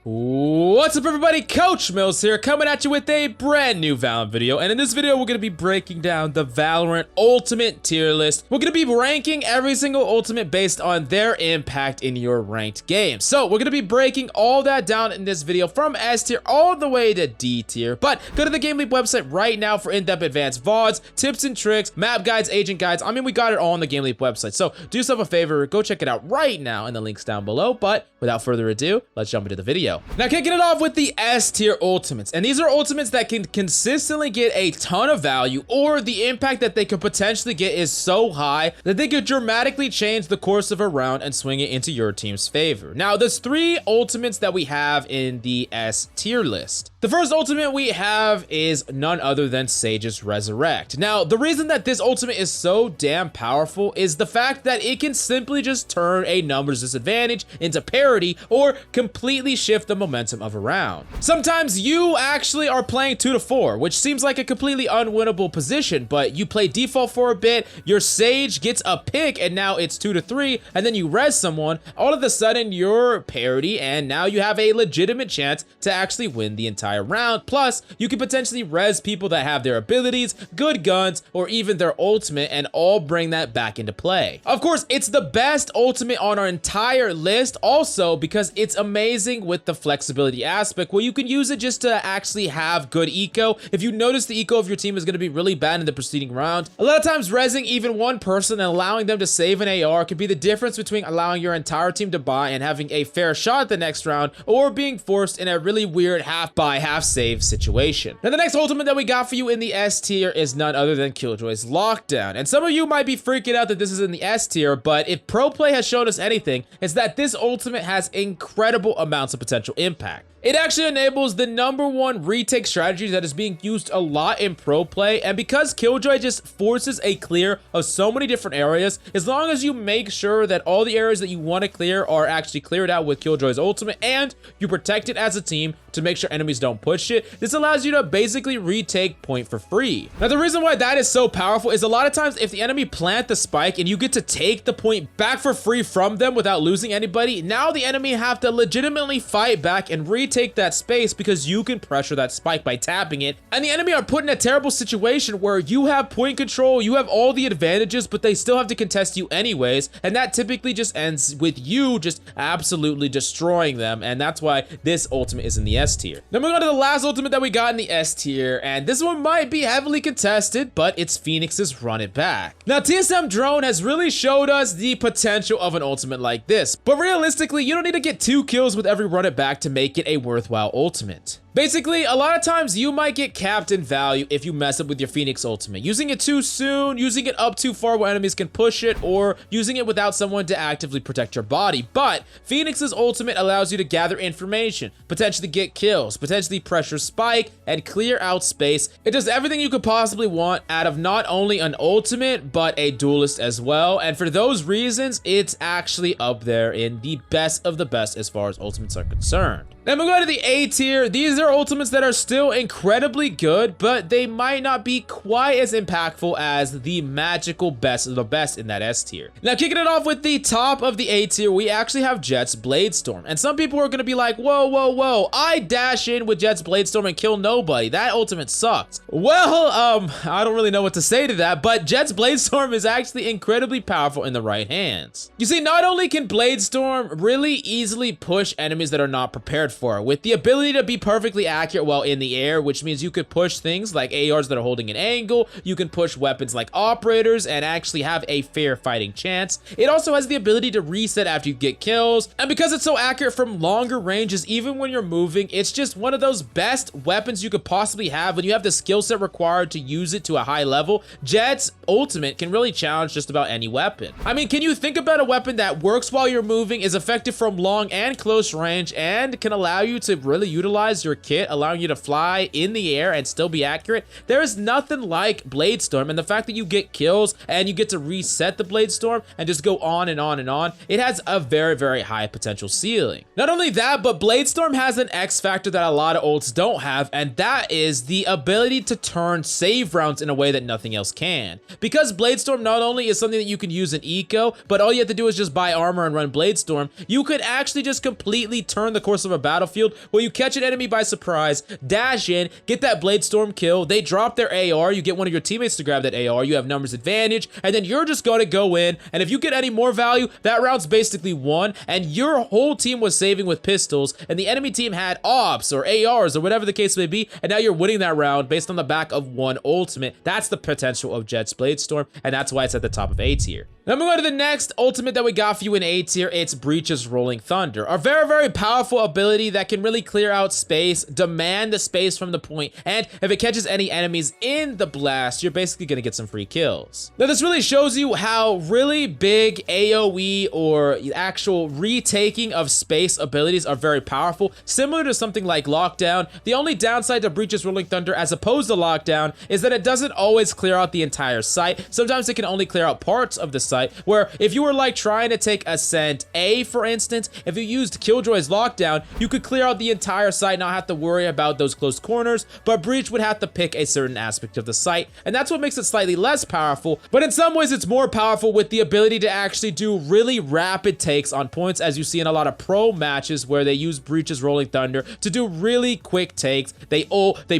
What's up everybody, Coach Mills here, coming at you with a brand new Valorant video, and in this video we're going to be breaking down the Valorant Ultimate tier list. We're going to be ranking every single Ultimate based on their impact in your ranked game. So we're going to be breaking all that down in this video from S tier all the way to D tier, but go to the GameLeap website right now for in-depth advanced VODs, tips and tricks, map guides, agent guides. I mean, we got it all on the GameLeap website, so do yourself a favor, go check it out right now in the links down below, but without further ado, let's jump into the video. Now, kicking it off with the S tier ultimates, and these are ultimates that can consistently get a ton of value, or the impact that they could potentially get is so high that they could dramatically change the course of a round and swing it into your team's favor. Now, there's three ultimates that we have in the S tier list. The first ultimate we have is none other than Sage's Resurrect. Now, the reason that this ultimate is so damn powerful is the fact that it can simply just turn a numbers disadvantage into parity or completely shift the momentum of a round. Sometimes you actually are playing 2 to 4, which seems like a completely unwinnable position, but you play default for a bit, your Sage gets a pick, and now it's 2 to 3, and then you res someone, all of a sudden you're parity, and now you have a legitimate chance to actually win the entire round. Plus, you can potentially res people that have their abilities, good guns, or even their ultimate, and all bring that back into play. Of course, it's the best ultimate on our entire list also because it's amazing with the flexibility aspect where you can use it just to actually have good eco. If you notice the eco of your team is going to be really bad in the preceding round, a lot of times resing even one person and allowing them to save an AR could be the difference between allowing your entire team to buy and having a fair shot at the next round, or being forced in a really weird half buy half save situation. Now, the next ultimate that we got for you in the S tier is none other than Killjoy's Lockdown. And some of you might be freaking out that this is in the S tier, but if pro play has shown us anything, it's that this ultimate has incredible amounts of potential impact. It actually enables the #1 retake strategy that is being used a lot in pro play, and because Killjoy just forces a clear of so many different areas, as long as you make sure that all the areas that you want to clear are actually cleared out with Killjoy's ultimate, and you protect it as a team to make sure enemies don't push it, this allows you to basically retake point for free. Now, the reason why that is so powerful is a lot of times if the enemy plant the spike and you get to take the point back for free from them without losing anybody, now the enemy have to legitimately fight back and retake that space because you can pressure that spike by tapping it, and the enemy are put in a terrible situation where you have point control, you have all the advantages, but they still have to contest you anyways, and that typically just ends with you just absolutely destroying them, and that's why this ultimate is in the S tier. Then moving on to the last ultimate that we got in the S tier, and this one might be heavily contested, but it's Phoenix's Run It Back. Now, TSM Drone has really showed us the potential of an ultimate like this, but realistically, you don't need to get 2 kills with every Run It Back to make it a worthwhile ultimate. Basically, a lot of times you might get capped in value if you mess up with your Phoenix ultimate. Using it too soon, using it up too far where enemies can push it, or using it without someone to actively protect your body. But Phoenix's ultimate allows you to gather information, potentially get kills, potentially pressure spike, and clear out space. It does everything you could possibly want out of not only an ultimate, but a duelist as well. And for those reasons, it's actually up there in the best of the best as far as ultimates are concerned. Then we go to the A tier. These are ultimates that are still incredibly good, but they might not be quite as impactful as the magical best of the best in that S tier. Now, kicking it off with the top of the A tier, we actually have Jett's Bladestorm. And some people are going to be like, whoa, whoa, whoa, I dash in with Jett's Bladestorm and kill nobody. That ultimate sucks. Well, I don't really know what to say to that, but Jett's Bladestorm is actually incredibly powerful in the right hands. You see, not only can Bladestorm really easily push enemies that are not prepared for it, with the ability to be perfectly accurate while in the air, which means you could push things like ARs that are holding an angle, you can push weapons like operators and actually have a fair fighting chance. It also has the ability to reset after you get kills, and because it's so accurate from longer ranges, even when you're moving, it's just one of those best weapons you could possibly have when you have the skill set required to use it to a high level. Jett's ultimate can really challenge just about any weapon. I mean, can you think about a weapon that works while you're moving, is effective from long and close range, and can allow you to really utilize your kit, allowing you to fly in the air and still be accurate. There is nothing like Blade Storm, and the fact that you get kills and you get to reset the Blade Storm and just go on and on and on, it has a very, very high potential ceiling. Not only that, but Blade Storm has an X factor that a lot of ults don't have, and that is the ability to turn save rounds in a way that nothing else can. Because Blade Storm not only is something that you can use in eco, but all you have to do is just buy armor and run Blade Storm, you could actually just completely turn the course of a battlefield where you catch an enemy by surprise, dash in, get that Blade Storm kill, they drop their AR, you get one of your teammates to grab that AR, you have numbers advantage, and then you're just going to go in, and if you get any more value, that round's basically won, and your whole team was saving with pistols, and the enemy team had ops or ARs or whatever the case may be, and now you're winning that round based on the back of one ultimate. That's the potential of Jett's Blade Storm, and that's why it's at the top of A tier. Now moving on to the next ultimate that we got for you in A tier, it's Breach's Rolling Thunder. A very, very powerful ability that can really clear out space, demand the space from the point, and if it catches any enemies in the blast, you're basically gonna get some free kills. Now this really shows you how really big AoE or actual retaking of space abilities are very powerful, similar to something like Lockdown. The only downside to Breach's Rolling Thunder as opposed to Lockdown is that it doesn't always clear out the entire site. Sometimes it can only clear out parts of the site, where if you were like trying to take Ascent A, for instance, if you used Killjoy's Lockdown, you could clear out the entire site, not have to worry about those close corners, but Breach would have to pick a certain aspect of the site, and that's what makes it slightly less powerful, but in some ways it's more powerful with the ability to actually do really rapid takes on points, as you see in a lot of pro matches where they use Breach's Rolling Thunder to do really quick takes. They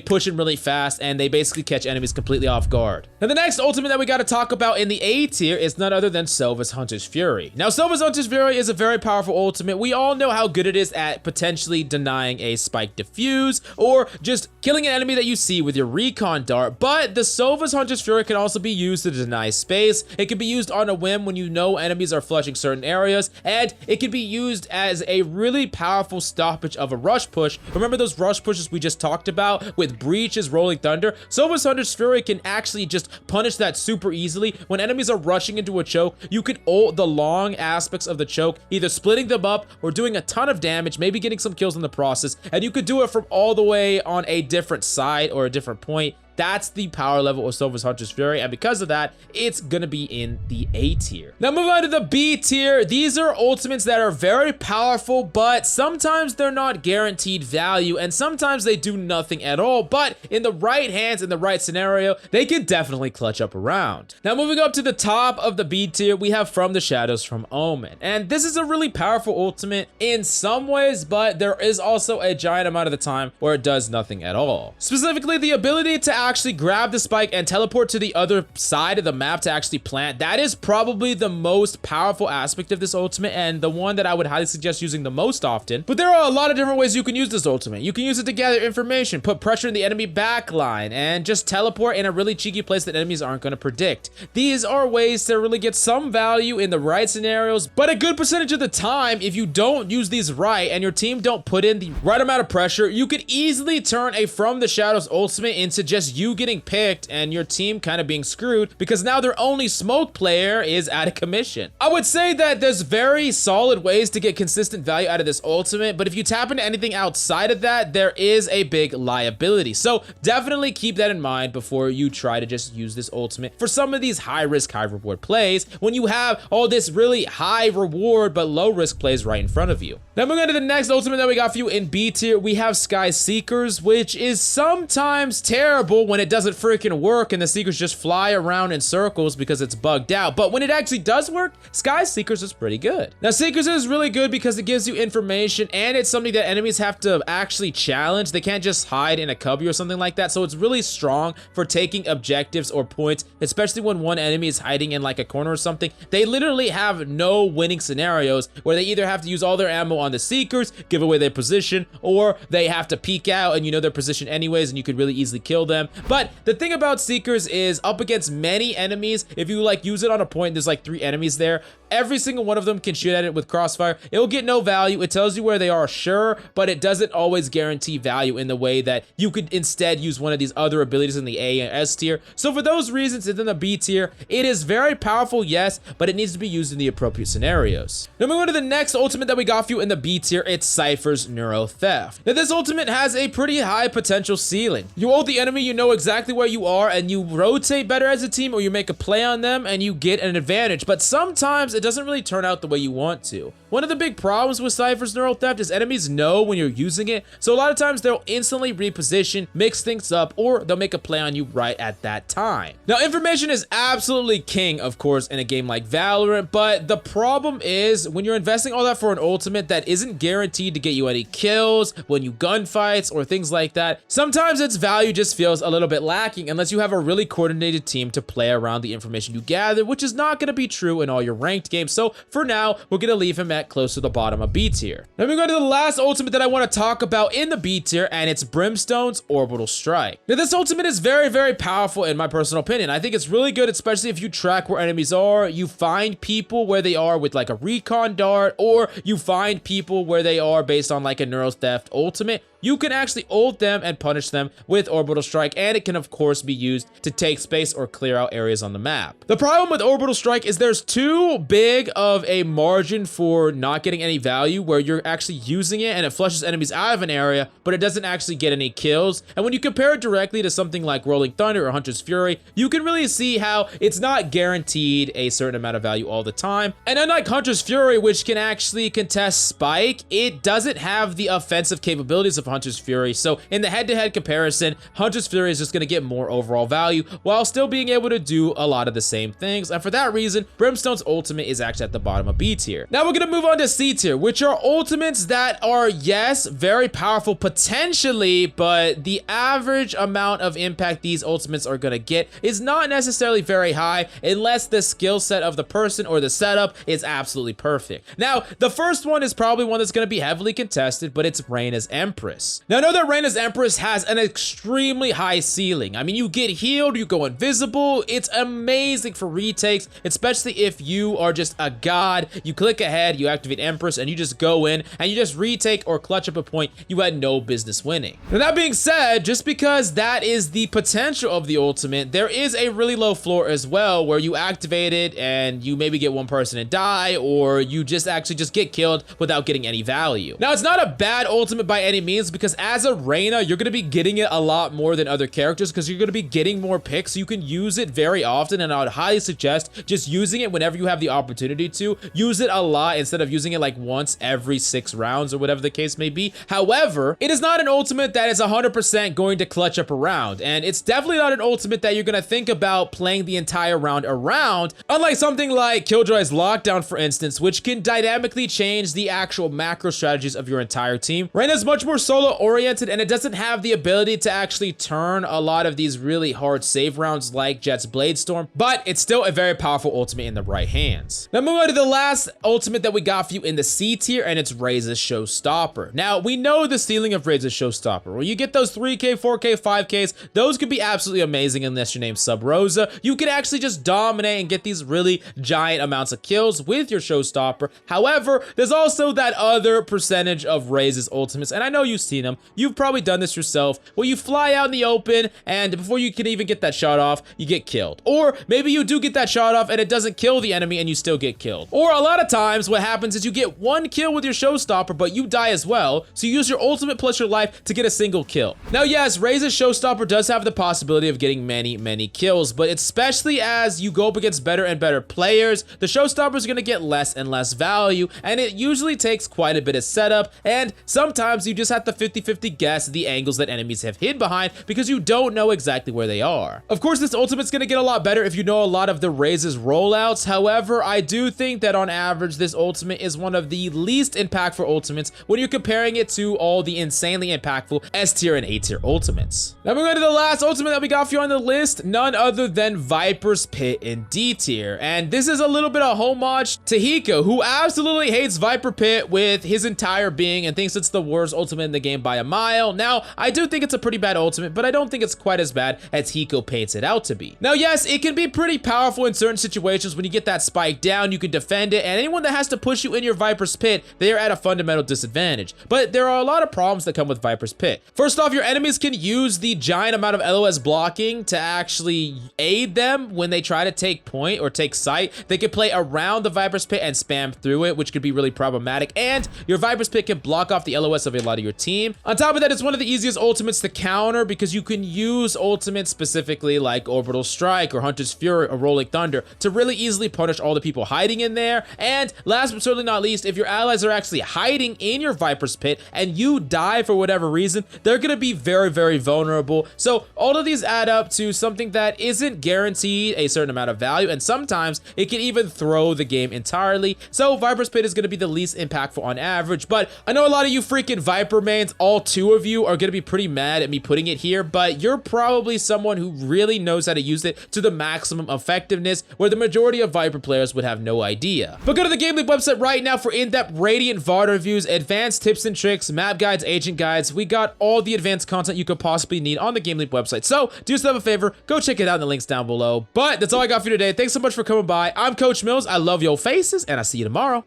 push in really fast, and they basically catch enemies completely off guard. Now the next ultimate that we got to talk about in the A tier is none other than Sova's Hunter's Fury. Now Sova's Hunter's Fury is a very powerful ultimate. We all know how good it is at potentially denying a spike defuse or just killing an enemy that you see with your recon dart, but the Sova's Hunter's Fury can also be used to deny space. It can be used on a whim when you know enemies are flushing certain areas, and it can be used as a really powerful stoppage of a rush push. Remember those rush pushes we just talked about with Breach's Rolling Thunder? Sova's Hunter's Fury can actually just punish that super easily. When enemies are rushing into a choke, you could ult the long aspects of the choke, either splitting them up or doing a ton of damage, maybe getting some kills in the process, and you could do it from all the way on a different side or a different point. That's the power level of Sova's Hunter's Fury, and because of that, it's gonna be in the A tier. Now moving on to the B tier, these are ultimates that are very powerful, but sometimes they're not guaranteed value, and sometimes they do nothing at all, but in the right hands, in the right scenario, they can definitely clutch up a round. Now moving up to the top of the B tier, we have From the Shadows from Omen, and this is a really powerful ultimate in some ways, but there is also a giant amount of the time where it does nothing at all. Specifically, the ability to actually grab the spike and teleport to the other side of the map to actually plant, that is probably the most powerful aspect of this ultimate, and the one that I would highly suggest using the most often. But there are a lot of different ways you can use this ultimate. You can use it to gather information, put pressure in the enemy backline, and just teleport in a really cheeky place that enemies aren't going to predict. These are ways to really get some value in the right scenarios, but a good percentage of the time, if you don't use these right and your team don't put in the right amount of pressure, you could easily turn a From the Shadows ultimate into just you getting picked and your team kind of being screwed because now their only smoke player is out of commission. I would say that there's very solid ways to get consistent value out of this ultimate, but if you tap into anything outside of that, there is a big liability. So definitely keep that in mind before you try to just use this ultimate for some of these high risk, high reward plays when you have all this really high reward but low risk plays right in front of you. Now moving on to the next ultimate that we got for you in B tier, we have Sky Seekers, which is sometimes terrible when it doesn't freaking work and the Seekers just fly around in circles because it's bugged out. But when it actually does work, Sky Seekers is pretty good. Now Seekers is really good because it gives you information and it's something that enemies have to actually challenge. They can't just hide in a cubby or something like that. So it's really strong for taking objectives or points, especially when one enemy is hiding in like a corner or something. They literally have no winning scenarios where they either have to use all their ammo on the Seekers, give away their position, or they have to peek out and you know their position anyways and you could really easily kill them. But the thing about Seekers is up against many enemies, if you like use it on a point, there's like 3 enemies there, every single one of them can shoot at it with crossfire. It'll get no value. It tells you where they are, sure, but it doesn't always guarantee value in the way that you could instead use one of these other abilities in the A and S tier. So for those reasons, it's in the B tier. It is very powerful, yes, but it needs to be used in the appropriate scenarios. Now moving on to the next ultimate that we got for you in the B tier, it's Cypher's Neuro Theft. Now this ultimate has a pretty high potential ceiling. You ult the enemy, you know exactly where you are, and you rotate better as a team, or you make a play on them and you get an advantage. But sometimes it doesn't really turn out the way you want to. One of the big problems with Cypher's Neuro Theft is enemies know when you're using it, so a lot of times they'll instantly reposition, mix things up, or they'll make a play on you right at that time. Now information is absolutely king, of course, in a game like Valorant, but the problem is when you're investing all that for an ultimate that isn't guaranteed to get you any kills, when you gunfights, or things like that, sometimes its value just feels a little bit lacking unless you have a really coordinated team to play around the information you gather, which is not going to be true in all your ranked games. So for now, we're going to leave him at close to the bottom of B tier. Now we go to the last ultimate that I want to talk about in the B tier, and it's Brimstone's Orbital Strike. Now this ultimate is very, very powerful in my personal opinion. I think it's really good, especially if you track where enemies are, you find people where they are with like a recon dart, or you find people where they are based on like a Neuro Theft ultimate. You can actually ult them and punish them with Orbital Strike, and it can of course be used to take space or clear out areas on the map. The problem with Orbital Strike is there's too big of a margin for not getting any value, where you're actually using it and it flushes enemies out of an area, but it doesn't actually get any kills. And when you compare it directly to something like Rolling Thunder or Hunter's Fury, you can really see how it's not guaranteed a certain amount of value all the time. And unlike Hunter's Fury, which can actually contest Spike, it doesn't have the offensive capabilities of Hunter's Fury. So in the head-to-head comparison, Hunter's Fury is just going to get more overall value while still being able to do a lot of the same things. And for that reason, Brimstone's ultimate is actually at the bottom of B tier. Now we're going to move on to C tier, which are ultimates that are, yes, very powerful potentially, but the average amount of impact these ultimates are going to get is not necessarily very high unless the skill set of the person or the setup is absolutely perfect. Now, the first one is probably one that's going to be heavily contested, but it's Reyna's Empress. Now, I know that Reyna's Empress has an extremely high ceiling. I mean, you get healed, you go invisible. It's amazing for retakes, especially if you are just a god. You click ahead, you activate Empress, and you just go in and you just retake or clutch up a point you had no business winning. Now, that being said, just because that is the potential of the ultimate, there is a really low floor as well, where you activate it and you maybe get one person and die, or you just actually just get killed without getting any value. Now, it's not a bad ultimate by any means, because as a Reyna, you're going to be getting it a lot more than other characters, because you're going to be getting more picks, so you can use it very often, and I would highly suggest just using it whenever you have the opportunity to. Use it a lot instead of using it like once every 6 rounds or whatever the case may be. However, it is not an ultimate that is 100% going to clutch up a round, and it's definitely not an ultimate that you're going to think about playing the entire round around, unlike something like Killjoy's Lockdown, for instance, which can dynamically change the actual macro strategies of your entire team. Reyna's much more solo oriented, and it doesn't have the ability to actually turn a lot of these really hard save rounds like Jett's Bladestorm, but it's still a very powerful ultimate in the right hands. Now moving on to the last ultimate that we got for you in the C tier, and it's Raze's Showstopper. Now we know the ceiling of Raze's Showstopper. When you get those 3K, 4K, 5Ks, those could be absolutely amazing unless your name's Sub Rosa. You can actually just dominate and get these really giant amounts of kills with your Showstopper. However, there's also that other percentage of Raze's ultimates, and I know you've seen them. You've probably done this yourself, where you fly out in the open, and before you can even get that shot off, you get killed. Or maybe you do get that shot off and it doesn't kill the enemy and you still get killed. Or a lot of times what happens is you get one kill with your Showstopper, but you die as well, so you use your ultimate plus your life to get a single kill. Now yes, Raze's Showstopper does have the possibility of getting many kills, but especially as you go up against better and better players, the Showstopper is going to get less and less value, and it usually takes quite a bit of setup, and sometimes you just have to 50-50 guess the angles that enemies have hid behind because you don't know exactly where they are. Of course, this ultimate's going to get a lot better if you know a lot of the Raze's rollouts. However, I do think that on average, this ultimate is one of the least impactful ultimates when you're comparing it to all the insanely impactful S tier and A tier ultimates. Now we're going to the last ultimate that we got for you on the list, none other than VIPER'S Pit in D tier. And this is a little bit of homage to Hiko, who absolutely hates Viper Pit with his entire being and thinks it's the worst ultimate in the game game by a mile. Now, I do think it's a pretty bad ultimate, but I don't think it's quite as bad as Hiko paints it out to be. Now, yes, it can be pretty powerful in certain situations. When you get that spike down, you can defend it, and anyone that has to push you in your Viper's Pit, they are at a fundamental disadvantage. But there are a lot of problems that come with Viper's Pit. First off, your enemies can use the giant amount of LOS blocking to actually aid them when they try to take point or take site. They can play around the Viper's Pit and spam through it, which could be really problematic, and your Viper's Pit can block off the LOS of a lot of your team. On top of that, it's one of the easiest ultimates to counter because you can use ultimates specifically like Orbital Strike or Hunter's Fury or Rolling Thunder to really easily punish all the people hiding in there. And last but certainly not least, if your allies are actually hiding in your Viper's Pit and you die for whatever reason, they're going to be very, very vulnerable. So all of these add up to something that isn't guaranteed a certain amount of value, and sometimes it can even throw the game entirely. So Viper's Pit is going to be the least impactful on average, but I know a lot of you freaking Viper mains, all two of you, are going to be pretty mad at me putting it here, but you're probably someone who really knows how to use it to the maximum effectiveness, where the majority of Viper players would have no idea. But go to the GameLeap website right now for in-depth Radiant VOD reviews, advanced tips and tricks, map guides, agent guides. We got all the advanced content you could possibly need on the GameLeap website. So do yourself a favor, go check it out in the links down below. But that's all I got for you today. Thanks so much for coming by. I'm Coach Mills. I love your faces, and I'll see you tomorrow.